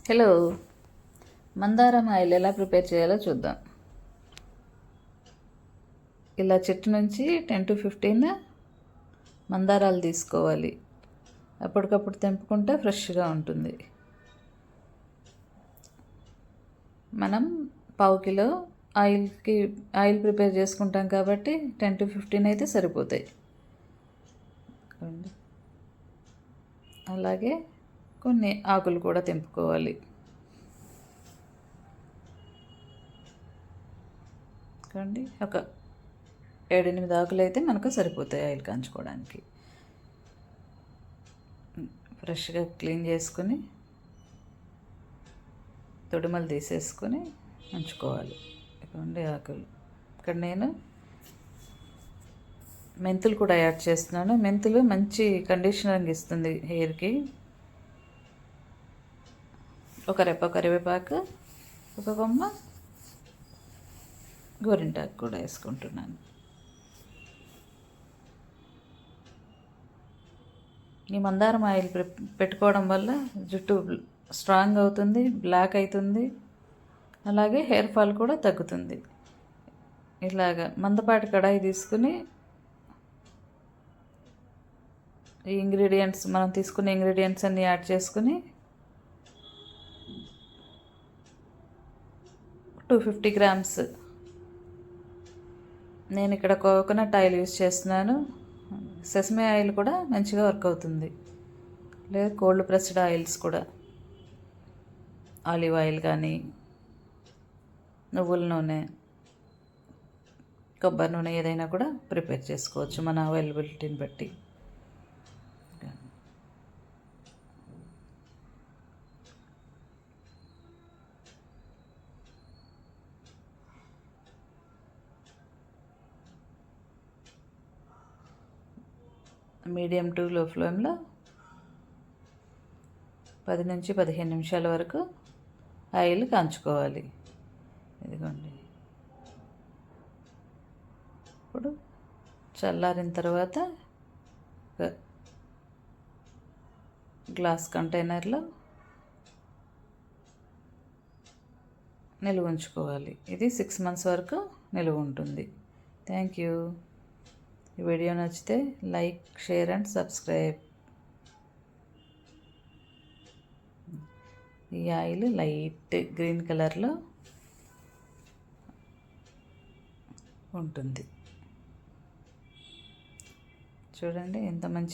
Hello, మందారం oil ఎలా prepare చేయాలో చూద్దాం. ఇలా చెట్టు నుంచి 10 to 15 మందారాలు తీసుకోవాలి. అప్పటికప్పుడు తెంపుకుంటే ఫ్రెష్గా ఉంటుంది. మనం ½ కిలో ఆయిల్ ప్రిపేర్ చేసుకుంటాం కాబట్టి 10 to 15 అయితే సరిపోతాయి. అలాగే కొన్ని ఆకులు కూడా తెంపుకోవాలి. చూడండి, ఒక 7-8 ఆకులు అయితే మనకు సరిపోతాయి ఆయిల్ కాంచుకోవడానికి. ఫ్రెష్గా క్లీన్ చేసుకుని తొడిమలు తీసేసుకొని ఉంచుకోవాలి. ఇదిగోండి ఆకులు. ఇక్కడ నేను మెంతులు కూడా యాడ్ చేస్తున్నాను. మెంతులు మంచి కండిషనరింగ్ ఇస్తుంది హెయిర్కి. ఒక రెప్ప కరివేపాకు, ఒక కొమ్మ గోరింటాకు కూడా వేసుకుంటున్నాను. ఈ మందారం ఆయిల్ పెట్టుకోవడం వల్ల జుట్టు స్ట్రాంగ్ అవుతుంది, బ్లాక్ అవుతుంది, అలాగే హెయిర్ ఫాల్ కూడా తగ్గుతుంది. ఇలాగా మందపాటి కడాయి తీసుకుని ఈ మనం తీసుకునే ఇంగ్రీడియంట్స్ అన్నీ యాడ్ చేసుకుని 250 grams నేను ఇక్కడ కోకోనట్ ఆయిల్ యూస్ చేస్తున్నాను. సెసమే ఆయిల్ కూడా మంచిగా వర్క్ అవుతుంది, లేదా కోల్డ్ ప్రెస్డ్ ఆయిల్స్ కూడా, ఆలివ్ ఆయిల్ కానీ, నువ్వుల నూనె, కొబ్బరి నూనె ఏదైనా కూడా ప్రిపేర్ చేసుకోవచ్చు మన అవైలబిలిటీని బట్టి. మీడియం టు లో ఫ్లేమ్లో 10 నుంచి 15 నిమిషాల వరకు ఆయిల్ కాంచుకోవాలి. ఇదిగోండి. ఇప్పుడు చల్లారిన తర్వాత గ్లాస్ కంటైనర్లో నిల్వ ఉంచుకోవాలి. ఇది 6 months వరకు నిల్వ ఉంటుంది. Thank you. ఈ వీడియో నచ్చితే లైక్, షేర్ అండ్ సబ్స్క్రైబ్. ఈ ఆయిల్ లైట్ గ్రీన్ కలర్లో ఉంటుంది. చూడండి ఎంత మంచి